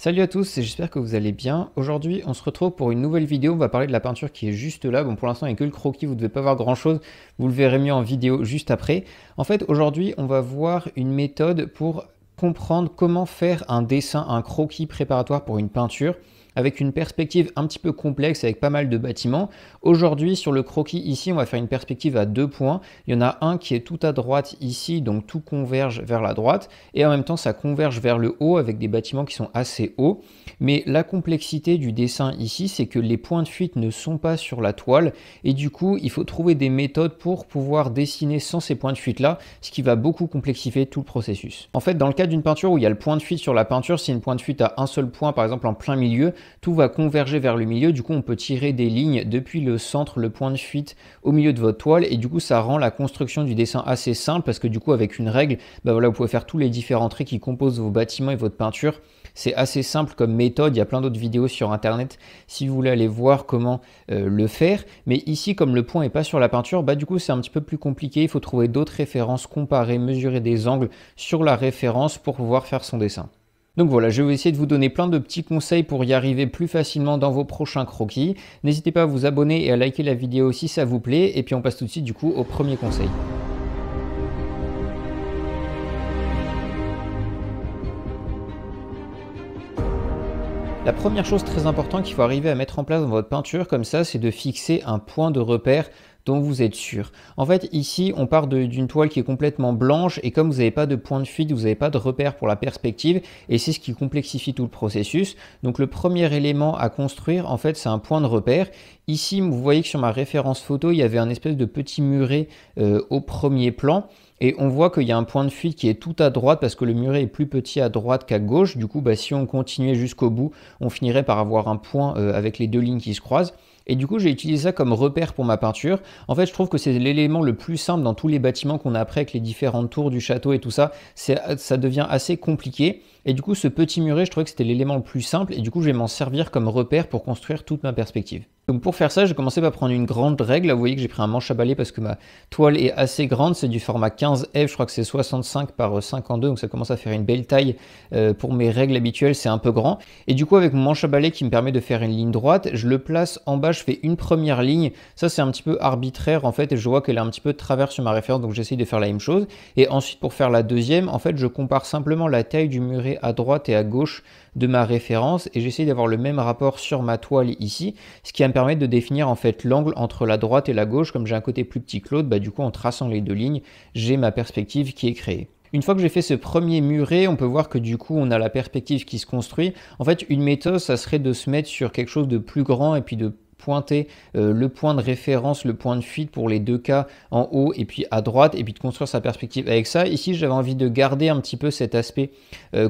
Salut à tous, j'espère que vous allez bien. Aujourd'hui, on se retrouve pour une nouvelle vidéo. On va parler de la peinture qui est juste là. Bon, pour l'instant, il n'y a que le croquis, vous ne devez pas voir grand-chose. Vous le verrez mieux en vidéo juste après. En fait, aujourd'hui, on va voir une méthode pour comprendre comment faire un dessin, un croquis préparatoire pour une peinture, avec une perspective un petit peu complexe avec pas mal de bâtiments. Aujourd'hui, sur le croquis ici, on va faire une perspective à 2 points. Il y en a un qui est tout à droite ici, donc tout converge vers la droite, et en même temps, ça converge vers le haut avec des bâtiments qui sont assez hauts. Mais la complexité du dessin ici, c'est que les points de fuite ne sont pas sur la toile, et du coup, il faut trouver des méthodes pour pouvoir dessiner sans ces points de fuite-là, ce qui va beaucoup complexifier tout le processus. En fait, dans le cas d'une peinture où il y a le point de fuite sur la peinture, si une point de fuite à un seul point, par exemple en plein milieu, tout va converger vers le milieu. Du coup, on peut tirer des lignes depuis le centre, le point de fuite au milieu de votre toile, et du coup, ça rend la construction du dessin assez simple parce que du coup, avec une règle, voilà, vous pouvez faire tous les différents traits qui composent vos bâtiments et votre peinture. C'est assez simple comme méthode. Il y a plein d'autres vidéos sur internet si vous voulez aller voir comment le faire. Mais ici, comme le point n'est pas sur la peinture, du coup, c'est un petit peu plus compliqué. Il faut trouver d'autres références, comparer, mesurer des angles sur la référence pour pouvoir faire son dessin. Donc voilà, je vais essayer de vous donner plein de petits conseils pour y arriver plus facilement dans vos prochains croquis. N'hésitez pas à vous abonner et à liker la vidéo si ça vous plaît. Et puis on passe tout de suite du coup au premier conseil. La première chose très importante qu'il faut arriver à mettre en place dans votre peinture comme ça, c'est de fixer un point de repère dont vous êtes sûr. En fait, ici, on part d'une toile qui est complètement blanche et comme vous n'avez pas de point de fuite, vous n'avez pas de repère pour la perspective et c'est ce qui complexifie tout le processus. Donc le premier élément à construire, en fait, c'est un point de repère. Ici, vous voyez que sur ma référence photo, il y avait un espèce de petit muret au premier plan. Et on voit qu'il y a un point de fuite qui est tout à droite parce que le muret est plus petit à droite qu'à gauche. Du coup, si on continuait jusqu'au bout, on finirait par avoir un point avec les deux lignes qui se croisent. Et du coup, j'ai utilisé ça comme repère pour ma peinture. En fait, je trouve que c'est l'élément le plus simple dans tous les bâtiments qu'on a après avec les différentes tours du château et tout ça. Ça devient assez compliqué. Et du coup, ce petit muret, je trouvais que c'était l'élément le plus simple. Et du coup, je vais m'en servir comme repère pour construire toute ma perspective. Donc pour faire ça, j'ai commencé par prendre une grande règle. Là, vous voyez que j'ai pris un manche à balai parce que ma toile est assez grande. C'est du format 15F, je crois que c'est 65 par 52. Donc ça commence à faire une belle taille. Pour mes règles habituelles, c'est un peu grand. Et du coup, avec mon manche à balai qui me permet de faire une ligne droite, je le place en bas, je fais une première ligne. Ça, c'est un petit peu arbitraire en fait. Et je vois qu'elle est un petit peu de travers sur ma référence. Donc j'essaye de faire la même chose. Et ensuite, pour faire la deuxième, en fait, je compare simplement la taille du muret à droite et à gauche de ma référence et j'essaie d'avoir le même rapport sur ma toile ici, ce qui va me permettre de définir en fait l'angle entre la droite et la gauche. Comme j'ai un côté plus petit que l'autre, du coup en traçant les deux lignes, j'ai ma perspective qui est créée. Une fois que j'ai fait ce premier muret, on peut voir que du coup on a la perspective qui se construit. En fait, une méthode, ça serait de se mettre sur quelque chose de plus grand et puis de pointer le point de référence, le point de fuite pour les deux cas en haut et puis à droite et puis de construire sa perspective avec ça. Ici, j'avais envie de garder un petit peu cet aspect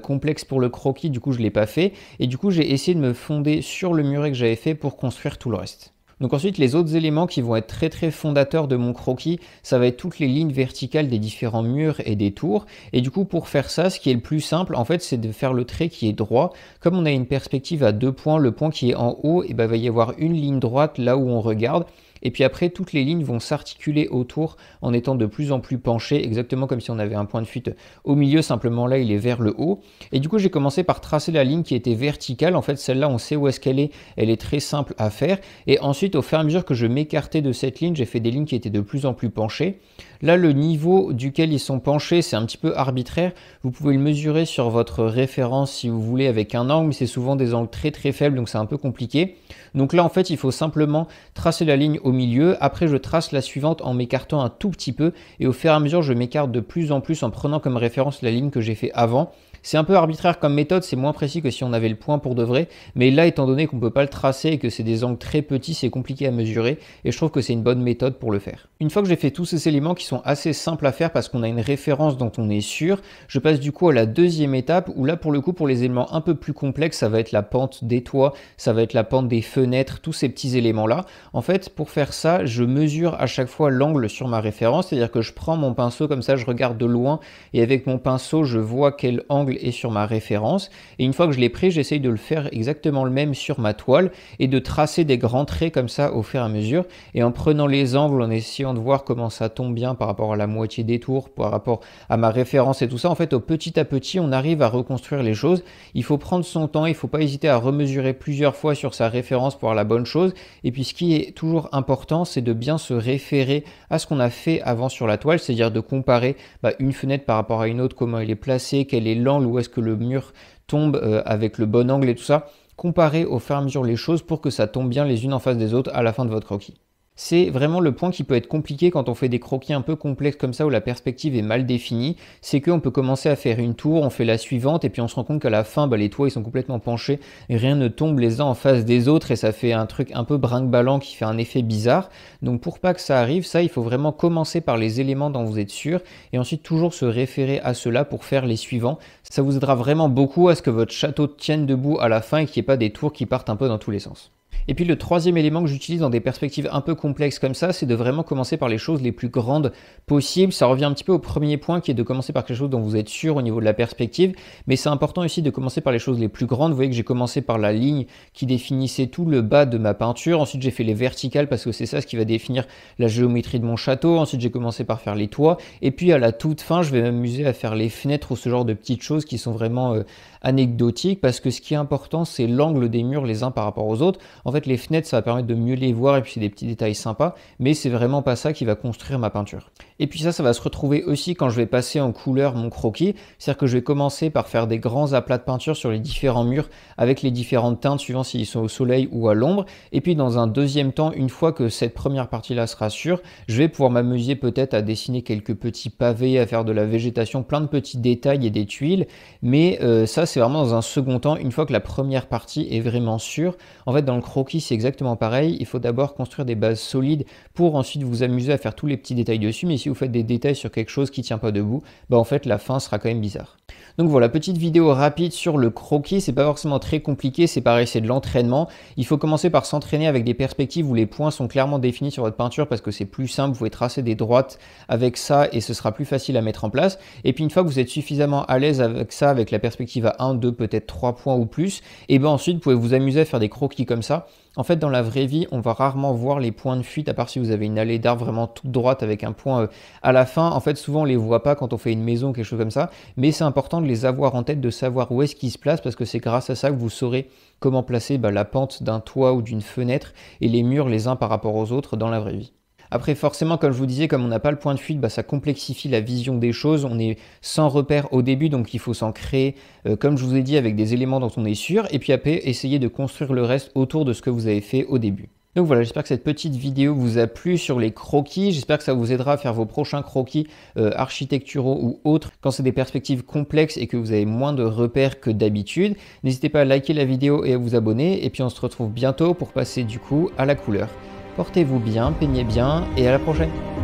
complexe pour le croquis, du coup je ne l'ai pas fait et du coup j'ai essayé de me fonder sur le muret que j'avais fait pour construire tout le reste. Donc ensuite, les autres éléments qui vont être très très fondateurs de mon croquis, ça va être toutes les lignes verticales des différents murs et des tours. Et du coup, pour faire ça, ce qui est le plus simple, en fait, c'est de faire le trait qui est droit. Comme on a une perspective à 2 points, le point qui est en haut, il va y avoir une ligne droite là où on regarde. Et puis après, toutes les lignes vont s'articuler autour en étant de plus en plus penchées, exactement comme si on avait un point de fuite au milieu, simplement là, il est vers le haut. Et du coup, j'ai commencé par tracer la ligne qui était verticale. En fait, celle-là, on sait où est-ce qu'elle est. Elle est très simple à faire. Et ensuite, au fur et à mesure que je m'écartais de cette ligne, j'ai fait des lignes qui étaient de plus en plus penchées. Là, le niveau duquel ils sont penchés, c'est un petit peu arbitraire. Vous pouvez le mesurer sur votre référence si vous voulez avec un angle, mais c'est souvent des angles très très faibles, donc c'est un peu compliqué. Donc là, en fait, il faut simplement tracer la ligne au milieu. Après, je trace la suivante en m'écartant un tout petit peu. Et au fur et à mesure, je m'écarte de plus en plus en prenant comme référence la ligne que j'ai fait avant. C'est un peu arbitraire comme méthode, c'est moins précis que si on avait le point pour de vrai. Mais là, étant donné qu'on ne peut pas le tracer et que c'est des angles très petits, c'est compliqué à mesurer. Et je trouve que c'est une bonne méthode pour le faire. Une fois que j'ai fait tous ces éléments qui sont assez simples à faire parce qu'on a une référence dont on est sûr, je passe du coup à la deuxième étape où là, pour le coup, pour les éléments un peu plus complexes, ça va être la pente des toits, ça va être la pente des fenêtres, tous ces petits éléments-là. En fait, pour faire ça, je mesure à chaque fois l'angle sur ma référence, c'est-à-dire que je prends mon pinceau comme ça, je regarde de loin et avec mon pinceau, je vois quel angle angle et sur ma référence. Et une fois que je l'ai pris, j'essaye de le faire exactement le même sur ma toile et de tracer des grands traits comme ça au fur et à mesure. Et en prenant les angles, en essayant de voir comment ça tombe bien par rapport à la moitié des tours, par rapport à ma référence et tout ça, en fait, petit à petit, on arrive à reconstruire les choses. Il faut prendre son temps, il ne faut pas hésiter à remesurer plusieurs fois sur sa référence pour avoir la bonne chose. Et puis ce qui est toujours important, c'est de bien se référer à ce qu'on a fait avant sur la toile, c'est-à-dire de comparer une fenêtre par rapport à une autre, comment elle est placée, quel est l'angle, où est-ce que le mur tombe avec le bon angle et tout ça. Comparer au fur et à mesure les choses pour que ça tombe bien les unes en face des autres à la fin de votre croquis. C'est vraiment le point qui peut être compliqué quand on fait des croquis un peu complexes comme ça où la perspective est mal définie, c'est qu'on peut commencer à faire une tour, on fait la suivante et puis on se rend compte qu'à la fin les toits ils sont complètement penchés et rien ne tombe les uns en face des autres et ça fait un truc un peu brinque-ballant qui fait un effet bizarre. Donc pour pas que ça arrive, il faut vraiment commencer par les éléments dont vous êtes sûr et ensuite toujours se référer à cela pour faire les suivants. Ça vous aidera vraiment beaucoup à ce que votre château tienne debout à la fin et qu'il n'y ait pas des tours qui partent un peu dans tous les sens. Et puis le troisième élément que j'utilise dans des perspectives un peu complexes comme ça, c'est de vraiment commencer par les choses les plus grandes possibles. Ça revient un petit peu au premier point qui est de commencer par quelque chose dont vous êtes sûr au niveau de la perspective, mais c'est important aussi de commencer par les choses les plus grandes. Vous voyez que j'ai commencé par la ligne qui définissait tout le bas de ma peinture, ensuite j'ai fait les verticales parce que c'est ça ce qui va définir la géométrie de mon château, ensuite j'ai commencé par faire les toits, et puis à la toute fin je vais m'amuser à faire les fenêtres ou ce genre de petites choses qui sont vraiment anecdotiques parce que ce qui est important c'est l'angle des murs les uns par rapport aux autres. En fait, les fenêtres, ça va permettre de mieux les voir et puis c'est des petits détails sympas, mais c'est vraiment pas ça qui va construire ma peinture. Et puis ça va se retrouver aussi quand je vais passer en couleur mon croquis, c'est-à-dire que je vais commencer par faire des grands aplats de peinture sur les différents murs avec les différentes teintes suivant s'ils sont au soleil ou à l'ombre. Et puis dans un deuxième temps, une fois que cette première partie-là sera sûre, je vais pouvoir m'amuser peut-être à dessiner quelques petits pavés, à faire de la végétation, plein de petits détails et des tuiles, mais ça c'est vraiment dans un second temps, une fois que la première partie est vraiment sûre. En fait, dans le croquis, c'est exactement pareil. Il faut d'abord construire des bases solides pour ensuite vous amuser à faire tous les petits détails dessus. Mais si vous faites des détails sur quelque chose qui ne tient pas debout, en fait, la fin sera quand même bizarre. Donc voilà, petite vidéo rapide sur le croquis. C'est pas forcément très compliqué. C'est pareil, c'est de l'entraînement. Il faut commencer par s'entraîner avec des perspectives où les points sont clairement définis sur votre peinture parce que c'est plus simple. Vous pouvez tracer des droites avec ça et ce sera plus facile à mettre en place. Et puis une fois que vous êtes suffisamment à l'aise avec ça, avec la perspective à 1, 2, peut-être 3 points ou plus, et ensuite vous pouvez vous amuser à faire des croquis comme ça. En fait, dans la vraie vie, on va rarement voir les points de fuite, à part si vous avez une allée d'arbres vraiment toute droite avec un point à la fin. En fait, souvent, on ne les voit pas quand on fait une maison ou quelque chose comme ça, mais c'est important de les avoir en tête, de savoir où est-ce qu'ils se placent, parce que c'est grâce à ça que vous saurez comment placer la pente d'un toit ou d'une fenêtre et les murs les uns par rapport aux autres dans la vraie vie. Après, forcément, comme je vous disais, comme on n'a pas le point de fuite, ça complexifie la vision des choses. On est sans repère au début, donc il faut s'en créer, comme je vous ai dit, avec des éléments dont on est sûr. Et puis après, essayer de construire le reste autour de ce que vous avez fait au début. Donc voilà, j'espère que cette petite vidéo vous a plu sur les croquis. J'espère que ça vous aidera à faire vos prochains croquis architecturaux ou autres quand c'est des perspectives complexes et que vous avez moins de repères que d'habitude. N'hésitez pas à liker la vidéo et à vous abonner. Et puis on se retrouve bientôt pour passer du coup à la couleur. Portez-vous bien, peignez bien et à la prochaine.